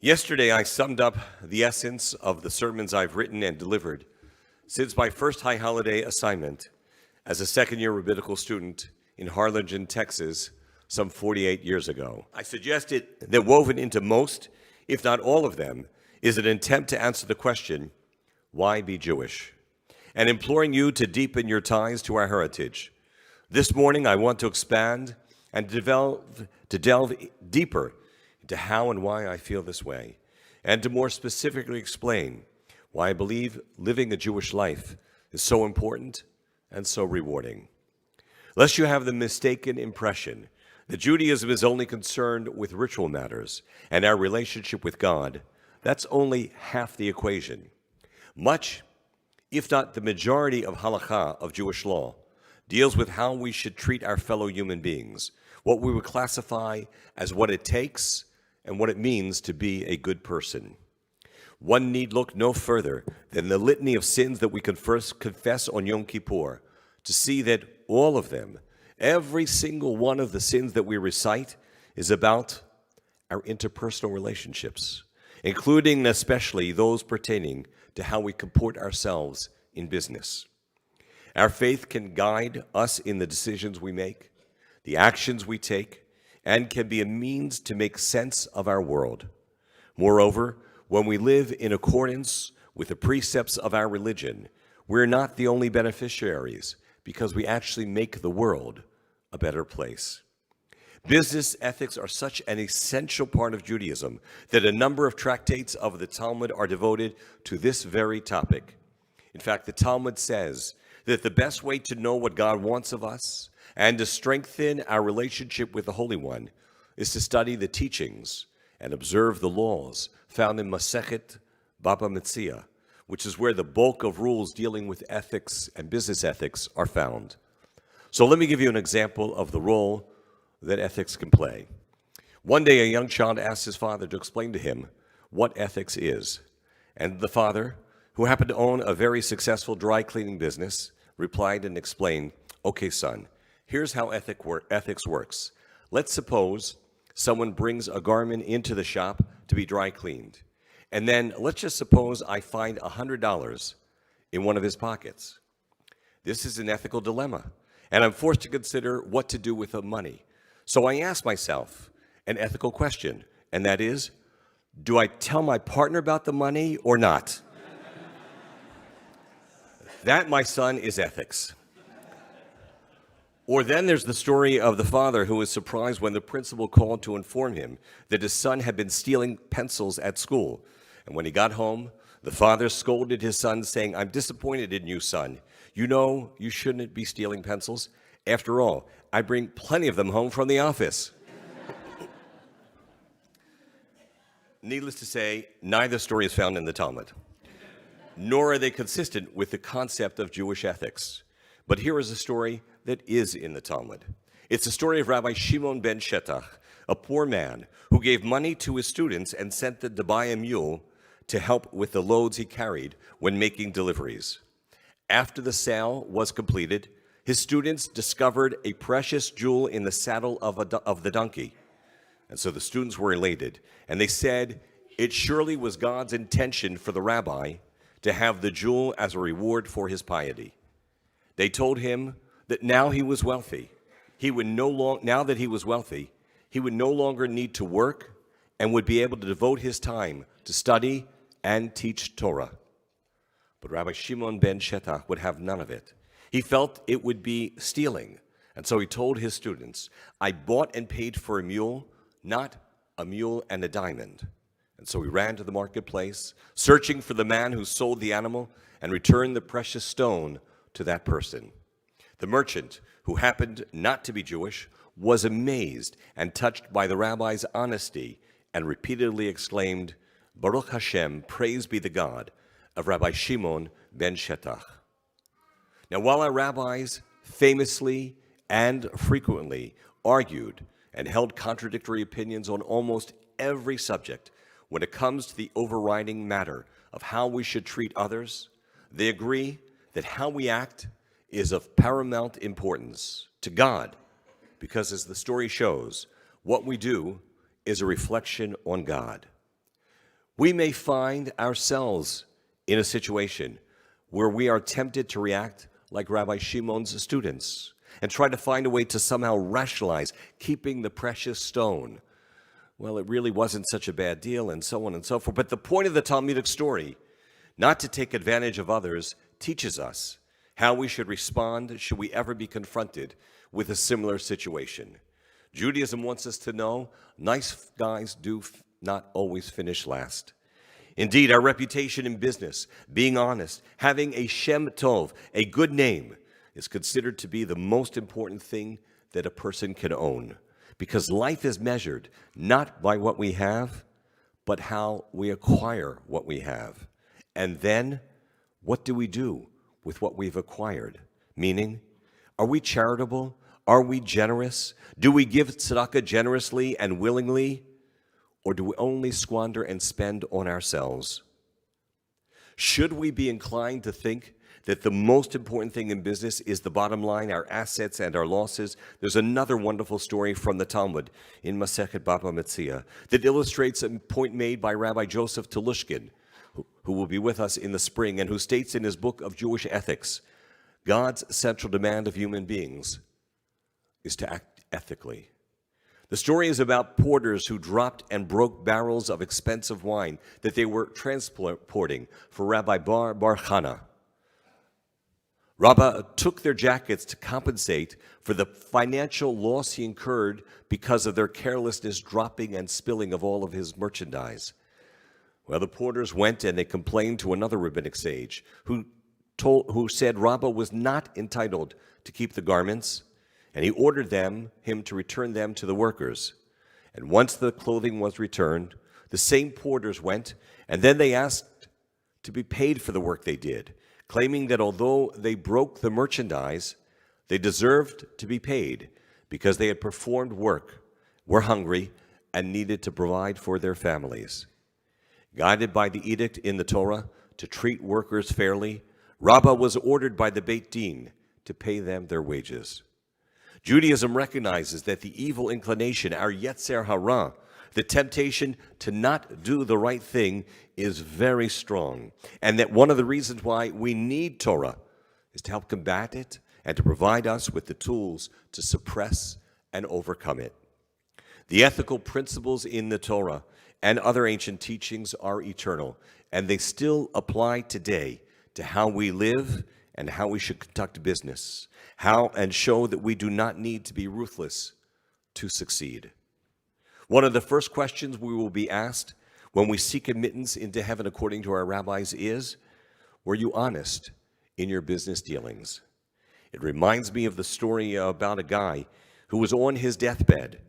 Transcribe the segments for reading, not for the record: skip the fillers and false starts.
Yesterday, I summed up the essence of the sermons I've written and delivered since my first high holiday assignment as a second-year rabbinical student in Harlingen, Texas, some 48 years ago. I suggested that woven into most, if not all of them, is an attempt to answer the question, why be Jewish? And imploring you to deepen your ties to our heritage. This morning, I want to expand and to delve deeper into how and why I feel this way, and to more specifically explain why I believe living a Jewish life is so important and so rewarding. Lest you have the mistaken impression that Judaism is only concerned with ritual matters and our relationship with God, that's only half the equation. Much, if not the majority of halakha, of Jewish law, deals with how we should treat our fellow human beings, what we would classify as what it takes and what it means to be a good person. One need look no further than the litany of sins that we can first confess on Yom Kippur to see that all of them, every single one of the sins that we recite, is about our interpersonal relationships, including and especially those pertaining to how we comport ourselves in business. Our faith can guide us in the decisions we make, the actions we take, and can be a means to make sense of our world. Moreover, when we live in accordance with the precepts of our religion, we're not the only beneficiaries because we actually make the world a better place. Business ethics are such an essential part of Judaism that a number of tractates of the Talmud are devoted to this very topic. In fact, the Talmud says that the best way to know what God wants of us and to strengthen our relationship with the Holy One is to study the teachings and observe the laws found in Masechet Baba Metzia, which is where the bulk of rules dealing with ethics and business ethics are found. So let me give you an example of the role that ethics can play. One day, a young child asked his father to explain to him what ethics is. And the father, who happened to own a very successful dry cleaning business, replied and explained, "Okay, son, here's how ethics works. Let's suppose someone brings a garment into the shop to be dry cleaned. And then let's just suppose I find $100 in one of his pockets. This is an ethical dilemma, and I'm forced to consider what to do with the money. So I ask myself an ethical question, and that is, do I tell my partner about the money or not?" That, my son, is ethics. Or then there's the story of the father who was surprised when the principal called to inform him that his son had been stealing pencils at school. And when he got home, the father scolded his son, saying, "I'm disappointed in you, son. You know you shouldn't be stealing pencils. After all, I bring plenty of them home from the office." Needless to say, neither story is found in the Talmud, nor are they consistent with the concept of Jewish ethics. But here is a story that is in the Talmud. It's the story of Rabbi Shimon ben Shetach, a poor man who gave money to his students and sent them to buy a mule to help with the loads he carried when making deliveries. After the sale was completed, his students discovered a precious jewel in the saddle of the donkey. And so the students were elated, and they said it surely was God's intention for the rabbi to have the jewel as a reward for his piety. They told him that now he was wealthy. Now that he was wealthy, he would no longer need to work and would be able to devote his time to study and teach Torah. But Rabbi Shimon ben Shetach would have none of it. He felt it would be stealing, and so he told his students, "I bought and paid for a mule, not a mule and a diamond." And so he ran to the marketplace, searching for the man who sold the animal, and returned the precious stone to that person. The merchant, who happened not to be Jewish, was amazed and touched by the rabbi's honesty and repeatedly exclaimed, "Baruch Hashem, praise be the God of Rabbi Shimon ben Shetach." Now, while our rabbis famously and frequently argued and held contradictory opinions on almost every subject, when it comes to the overriding matter of how we should treat others, they agree that how we act is of paramount importance to God, because as the story shows, what we do is a reflection on God. We may find ourselves in a situation where we are tempted to react like Rabbi Shimon's students and try to find a way to somehow rationalize keeping the precious stone. Well, it really wasn't such a bad deal, and so on and so forth. But the point of the Talmudic story, not to take advantage of others, teaches us how we should respond should we ever be confronted with a similar situation. Judaism wants us to know nice guys do not always finish last. Indeed, our reputation in business, being honest, having a Shem Tov, a good name, is considered to be the most important thing that a person can own. Because life is measured not by what we have, but how we acquire what we have. And then, what do we do with what we've acquired? Meaning, are we charitable? Are we generous? Do we give tzedakah generously and willingly? Or do we only squander and spend on ourselves? Should we be inclined to think that the most important thing in business is the bottom line, our assets and our losses? There's another wonderful story from the Talmud in Masechet Baba Metzia that illustrates a point made by Rabbi Joseph Telushkin, who will be with us in the spring, and who states in his book of Jewish ethics, God's central demand of human beings is to act ethically. The story is about porters who dropped and broke barrels of expensive wine that they were transporting for Rabbi Bar Chana. Rabbah took their jackets to compensate for the financial loss he incurred because of their carelessness dropping and spilling of all of his merchandise. Well, the porters went and they complained to another rabbinic sage who said Rabbah was not entitled to keep the garments, and he ordered him to return them to the workers. And once the clothing was returned, the same porters went, and then they asked to be paid for the work they did, claiming that although they broke the merchandise, they deserved to be paid because they had performed work, were hungry, and needed to provide for their families. Guided by the edict in the Torah to treat workers fairly, Rabbah was ordered by the Beit Din to pay them their wages. Judaism recognizes that the evil inclination, our Yetzer Hara, the temptation to not do the right thing, is very strong, and that one of the reasons why we need Torah is to help combat it and to provide us with the tools to suppress and overcome it. The ethical principles in the Torah and other ancient teachings are eternal, and they still apply today to how we live and how we should conduct business, and show that we do not need to be ruthless to succeed. One of the first questions we will be asked when we seek admittance into heaven according to our rabbis is, were you honest in your business dealings? It reminds me of the story about a guy who was on his deathbed.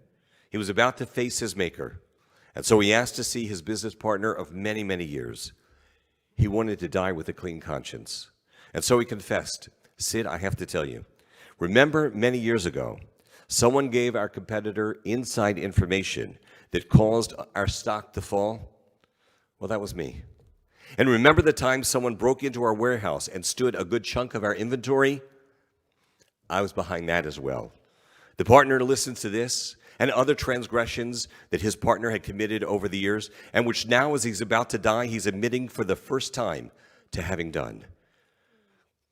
He was about to face his maker, and so he asked to see his business partner of many, many years. He wanted to die with a clean conscience. And so he confessed, Sid, I have to tell you, remember many years ago, someone gave our competitor inside information that caused our stock to fall? Well, that was me. And remember the time someone broke into our warehouse and stood a good chunk of our inventory? I was behind that as well. The partner listens to this and other transgressions that his partner had committed over the years, and which now, as he's about to die, he's admitting for the first time to having done.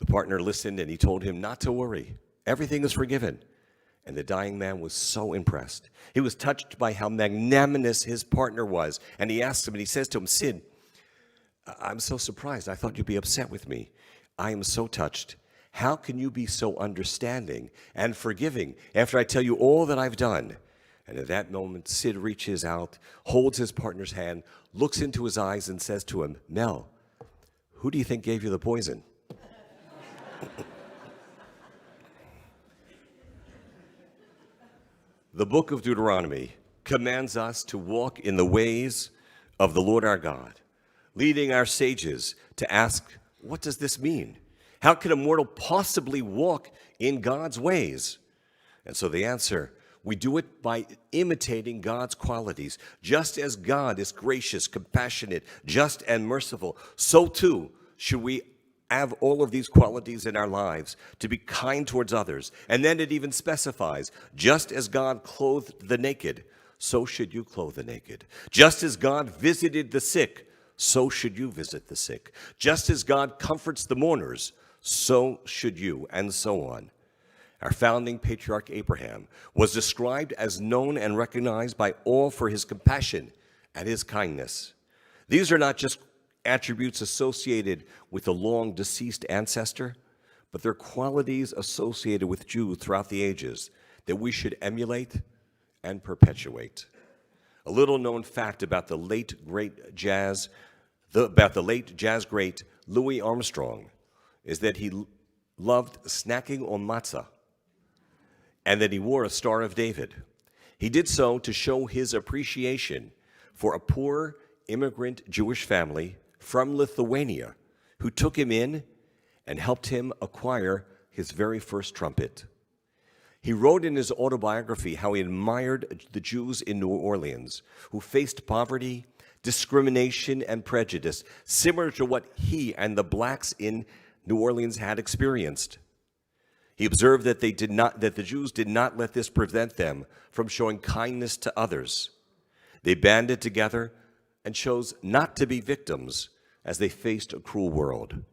The partner listened, and he told him not to worry. Everything is forgiven. And the dying man was so impressed. He was touched by how magnanimous his partner was. And he asked him, and he says to him, Sid, I'm so surprised. I thought you'd be upset with me. I am so touched. How can you be so understanding and forgiving after I tell you all that I've done? And at that moment, Sid reaches out, holds his partner's hand, looks into his eyes, and says to him, Mel, who do you think gave you the poison? The book of Deuteronomy commands us to walk in the ways of the Lord our God, leading our sages to ask, what does this mean? How can a mortal possibly walk in God's ways? And so the answer, we do it by imitating God's qualities. Just as God is gracious, compassionate, just, and merciful, so too should we have all of these qualities in our lives, to be kind towards others. And then it even specifies, just as God clothed the naked, so should you clothe the naked. Just as God visited the sick, so should you visit the sick. Just as God comforts the mourners, so should you, and so on. Our founding patriarch Abraham was described as known and recognized by all for his compassion and his kindness. These are not just attributes associated with a long deceased ancestor, but they're qualities associated with Jews throughout the ages that we should emulate and perpetuate. A little known fact about the late jazz great Louis Armstrong is that he loved snacking on matzah and that he wore a Star of David. He did so to show his appreciation for a poor immigrant Jewish family from Lithuania who took him in and helped him acquire his very first trumpet. He wrote in his autobiography how he admired the Jews in New Orleans who faced poverty, discrimination, and prejudice, similar to what he and the blacks in New Orleans had experienced. He observed that the Jews did not let this prevent them from showing kindness to others. They banded together and chose not to be victims as they faced a cruel world.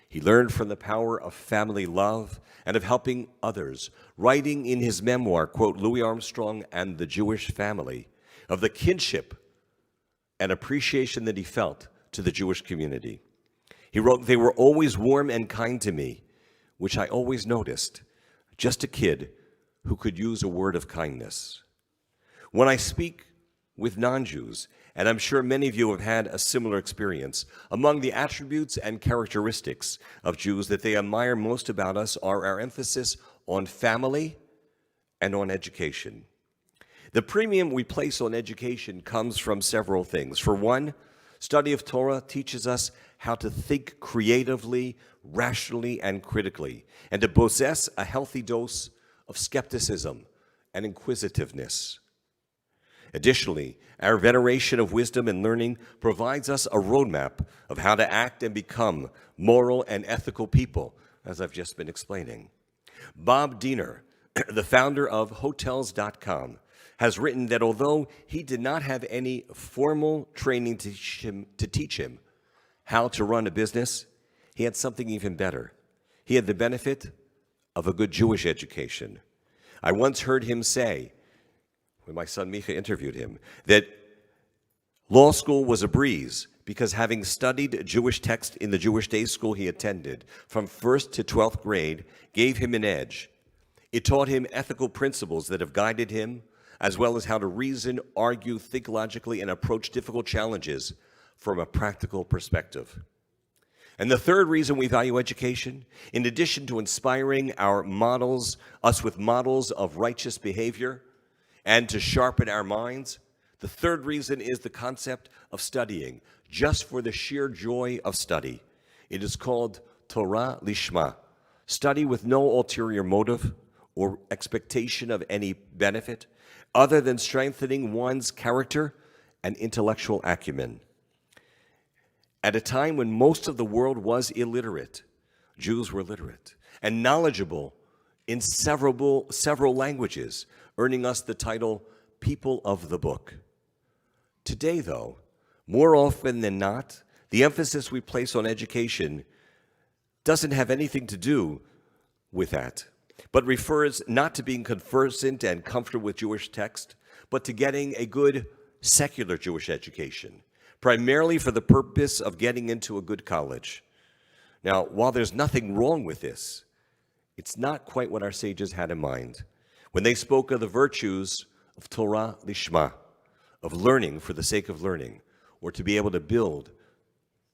He learned from the power of family love and of helping others, writing in his memoir, quote, Louis Armstrong and the Jewish Family, of the kinship and appreciation that he felt to the Jewish community. He wrote, "They were always warm and kind to me, which I always noticed, just a kid who could use a word of kindness." When I speak with non-Jews, and I'm sure many of you have had a similar experience, among the attributes and characteristics of Jews that they admire most about us are our emphasis on family and on education. The premium we place on education comes from several things. For one, study of Torah teaches us how to think creatively, rationally, and critically, and to possess a healthy dose of skepticism and inquisitiveness. Additionally, our veneration of wisdom and learning provides us a roadmap of how to act and become moral and ethical people, as I've just been explaining. Bob Diener, the founder of Hotels.com, has written that although he did not have any formal training to teach him how to run a business, he had something even better. He had the benefit of a good Jewish education. I once heard him say, when my son Mika interviewed him, that law school was a breeze because having studied Jewish text in the Jewish day school he attended from 1st to 12th grade gave him an edge. It taught him ethical principles that have guided him, as well as how to reason, argue, think logically, and approach difficult challenges from a practical perspective. And the third reason we value education, in addition to inspiring us with models of righteous behavior, and to sharpen our minds, the third reason is the concept of studying, just for the sheer joy of study. It is called Torah Lishma, study with no ulterior motive or expectation of any benefit, other than strengthening one's character and intellectual acumen. At a time when most of the world was illiterate, Jews were literate and knowledgeable in several languages, earning us the title People of the Book. Today, though, more often than not, the emphasis we place on education doesn't have anything to do with that, but refers not to being conversant and comfortable with Jewish text, but to getting a good secular Jewish education, primarily for the purpose of getting into a good college. Now, while there's nothing wrong with this, it's not quite what our sages had in mind when they spoke of the virtues of Torah Lishma, of learning for the sake of learning, or to be able to build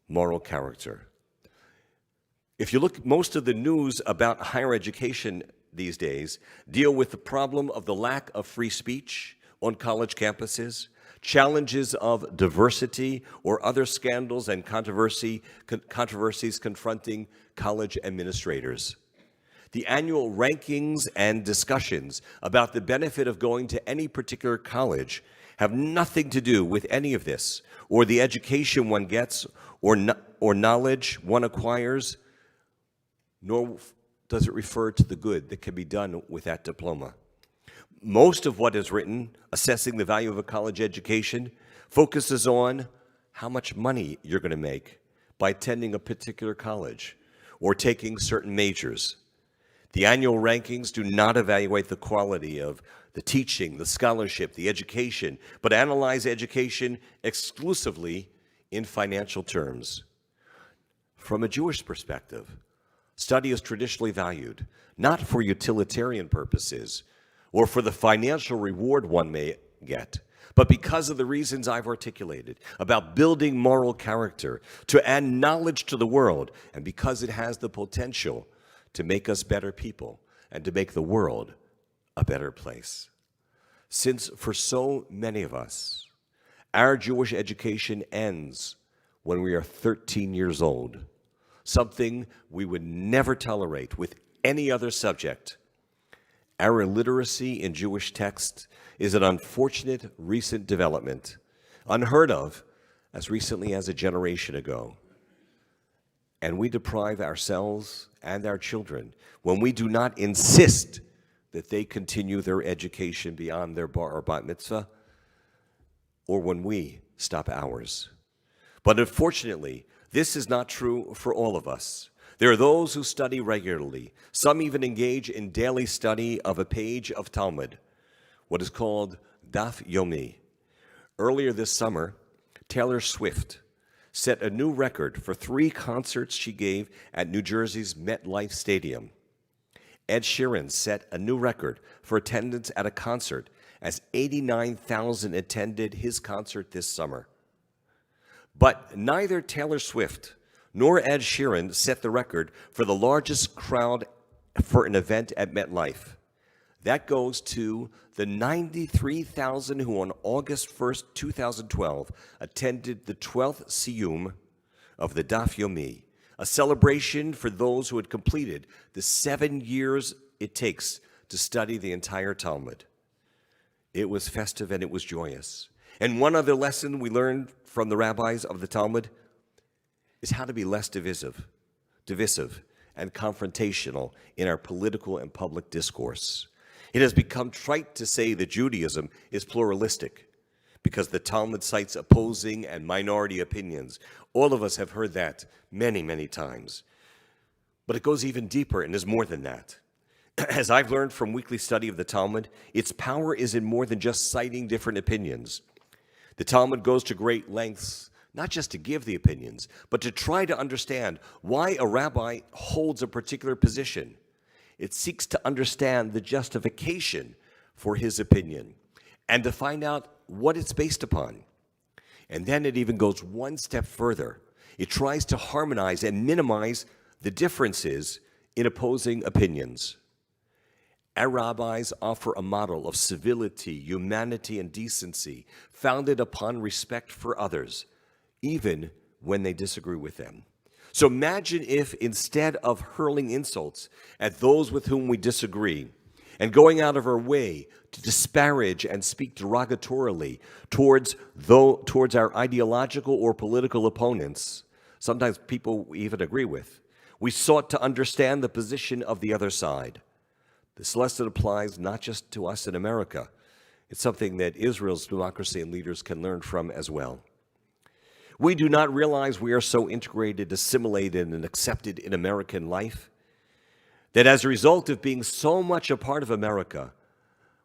moral character. If you look, most of the news about higher education these days deal with the problem of the lack of free speech on college campuses, challenges of diversity, or other scandals and controversies confronting college administrators. The annual rankings and discussions about the benefit of going to any particular college have nothing to do with any of this, or the education one gets, or knowledge one acquires, nor does it refer to the good that can be done with that diploma. Most of what is written, assessing the value of a college education, focuses on how much money you're going to make by attending a particular college or taking certain majors. The annual rankings do not evaluate the quality of the teaching, the scholarship, the education, but analyze education exclusively in financial terms. From a Jewish perspective, study is traditionally valued not for utilitarian purposes or for the financial reward one may get, but because of the reasons I've articulated about building moral character, to add knowledge to the world, and because it has the potential to make us better people and to make the world a better place. Since for so many of us, our Jewish education ends when we are 13 years old, something we would never tolerate with any other subject. Our illiteracy in Jewish text is an unfortunate recent development, unheard of as recently as a generation ago. And we deprive ourselves and our children when we do not insist that they continue their education beyond their bar or bat mitzvah, or when we stop ours. But unfortunately, this is not true for all of us. There are those who study regularly. Some even engage in daily study of a page of Talmud, what is called Daf Yomi. Earlier this summer, Taylor Swift set a new record for 3 concerts she gave at New Jersey's MetLife Stadium. Ed Sheeran set a new record for attendance at a concert as 89,000 attended his concert this summer. But neither Taylor Swift nor Ed Sheeran set the record for the largest crowd for an event at MetLife. That goes to the 93,000 who on August 1st, 2012, attended the 12th Siyum of the Daf Yomi, a celebration for those who had completed the 7 years it takes to study the entire Talmud. It was festive and it was joyous. And one other lesson we learned from the rabbis of the Talmud is how to be less divisive and confrontational in our political and public discourse. It has become trite to say that Judaism is pluralistic because the Talmud cites opposing and minority opinions. All of us have heard that many, many times. But it goes even deeper and is more than that. As I've learned from weekly study of the Talmud, its power is in more than just citing different opinions. The Talmud goes to great lengths, not just to give the opinions, but to try to understand why a rabbi holds a particular position. It seeks to understand the justification for his opinion and to find out what it's based upon. And then it even goes one step further. It tries to harmonize and minimize the differences in opposing opinions. Our rabbis offer a model of civility, humanity, and decency founded upon respect for others, even when they disagree with them. So imagine if instead of hurling insults at those with whom we disagree and going out of our way to disparage and speak derogatorily towards our ideological or political opponents, sometimes people we even agree with, we sought to understand the position of the other side. This lesson applies not just to us in America. It's something that Israel's democracy and leaders can learn from as well. We do not realize we are so integrated, assimilated, and accepted in American life that as a result of being so much a part of America,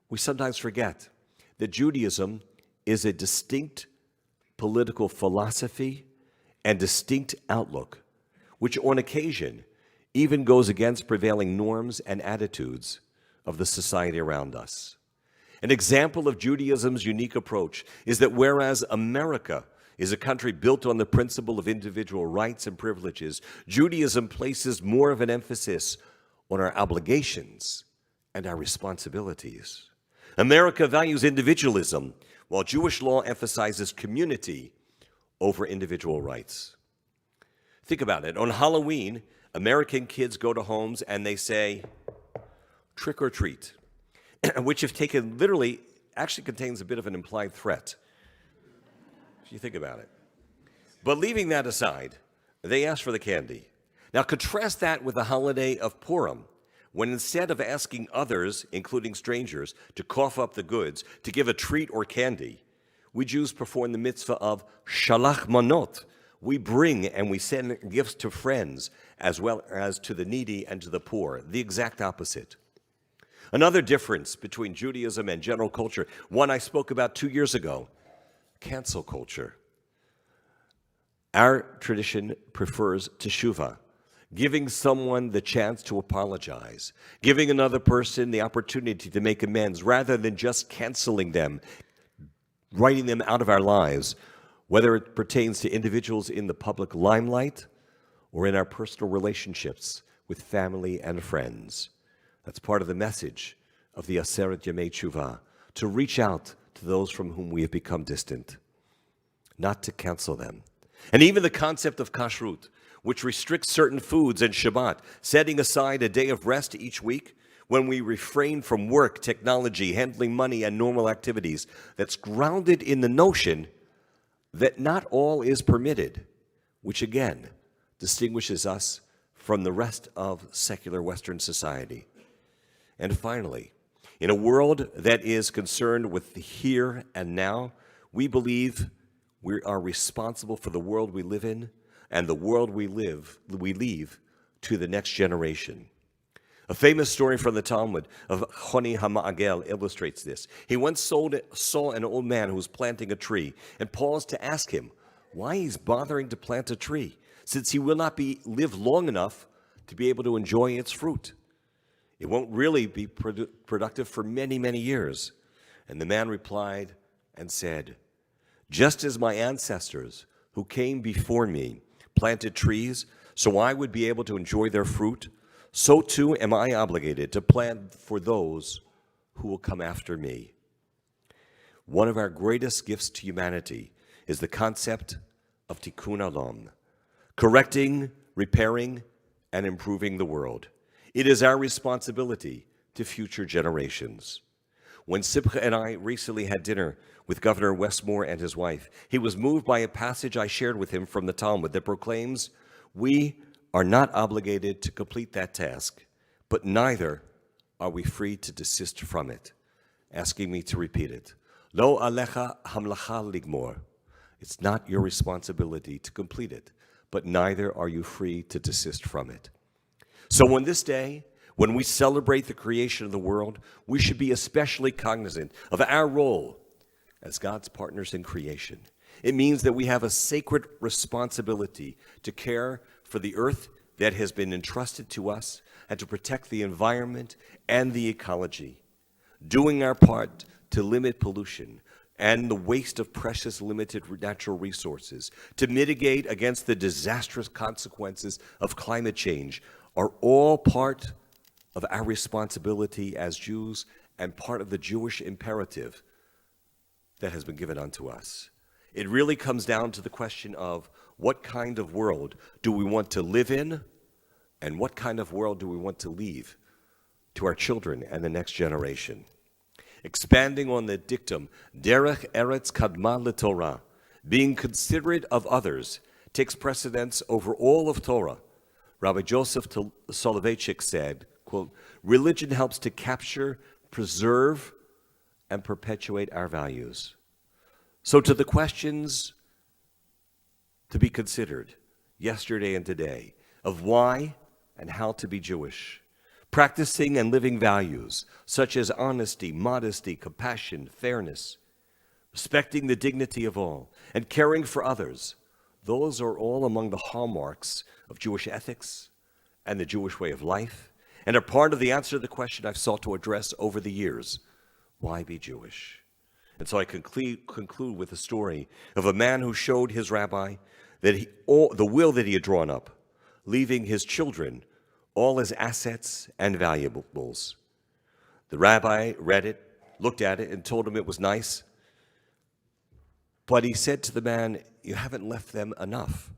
we sometimes forget that Judaism is a distinct political philosophy and distinct outlook, which on occasion even goes against prevailing norms and attitudes of the society around us. An example of Judaism's unique approach is that whereas America is a country built on the principle of individual rights and privileges, Judaism places more of an emphasis on our obligations and our responsibilities. America values individualism, while Jewish law emphasizes community over individual rights. Think about it. On Halloween, American kids go to homes and they say, trick or treat, which if taken literally actually contains a bit of an implied threat. If you think about it. But leaving that aside, they ask for the candy. Now contrast that with the holiday of Purim, when instead of asking others, including strangers, to cough up the goods, to give a treat or candy, we Jews perform the mitzvah of shalach manot. We bring and we send gifts to friends as well as to the needy and to the poor, the exact opposite. Another difference between Judaism and general culture, one I spoke about 2 years ago, cancel culture. Our tradition prefers teshuvah, giving someone the chance to apologize, giving another person the opportunity to make amends rather than just canceling them, writing them out of our lives, whether it pertains to individuals in the public limelight or in our personal relationships with family and friends. That's part of the message of the Aseret Yemei Teshuvah, to reach out to those from whom we have become distant, not to cancel them. And even the concept of kashrut, which restricts certain foods and Shabbat, setting aside a day of rest each week when we refrain from work, technology, handling money, and normal activities, that's grounded in the notion that not all is permitted, which again distinguishes us from the rest of secular Western society. And finally, in a world that is concerned with the here and now, we believe we are responsible for the world we live in and the world we leave to the next generation. A famous story from the Talmud of Choni HaMa'agel illustrates this. He once saw an old man who was planting a tree and paused to ask him why he's bothering to plant a tree, since he will not live long enough to be able to enjoy its fruit. It won't really be productive for many, many years. And the man replied and said, just as my ancestors who came before me planted trees so I would be able to enjoy their fruit, so too am I obligated to plant for those who will come after me. One of our greatest gifts to humanity is the concept of tikkun olam, correcting, repairing, and improving the world. It is our responsibility to future generations. When Simcha and I recently had dinner with Governor Westmore and his wife, he was moved by a passage I shared with him from the Talmud that proclaims, we are not obligated to complete that task, but neither are we free to desist from it, asking me to repeat it. Lo alecha hamlacha ligmor. It's not your responsibility to complete it, but neither are you free to desist from it. So on this day, when we celebrate the creation of the world, we should be especially cognizant of our role as God's partners in creation. It means that we have a sacred responsibility to care for the earth that has been entrusted to us and to protect the environment and the ecology, doing our part to limit pollution and the waste of precious limited natural resources, to mitigate against the disastrous consequences of climate change, are all part of our responsibility as Jews and part of the Jewish imperative that has been given unto us. It really comes down to the question of what kind of world do we want to live in and what kind of world do we want to leave to our children and the next generation. Expanding on the dictum, Derech Eretz Kadma LeTorah, being considerate of others, takes precedence over all of Torah. Rabbi Joseph Soloveitchik said, quote, religion helps to capture, preserve, and perpetuate our values. So to the questions to be considered yesterday and today of why and how to be Jewish, practicing and living values such as honesty, modesty, compassion, fairness, respecting the dignity of all, and caring for others, those are all among the hallmarks of Jewish ethics and the Jewish way of life, and are part of the answer to the question I've sought to address over the years, why be Jewish? And so I conclude with a story of a man who showed his rabbi that the will that he had drawn up, leaving his children all his assets and valuables. The rabbi read it, looked at it, and told him it was nice. But he said to the man, you haven't left them enough.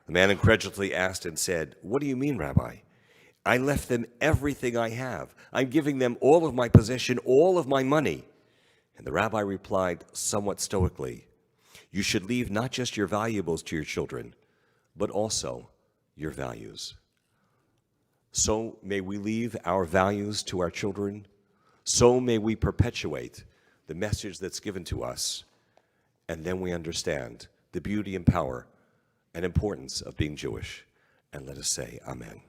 The man incredulously asked and said, what do you mean, Rabbi? I left them everything I have. I'm giving them all of my possession, all of my money. And the rabbi replied somewhat stoically, you should leave not just your valuables to your children, but also your values. So may we leave our values to our children. So may we perpetuate the message that's given to us. And then we understand the beauty and power and importance of being Jewish. And let us say amen.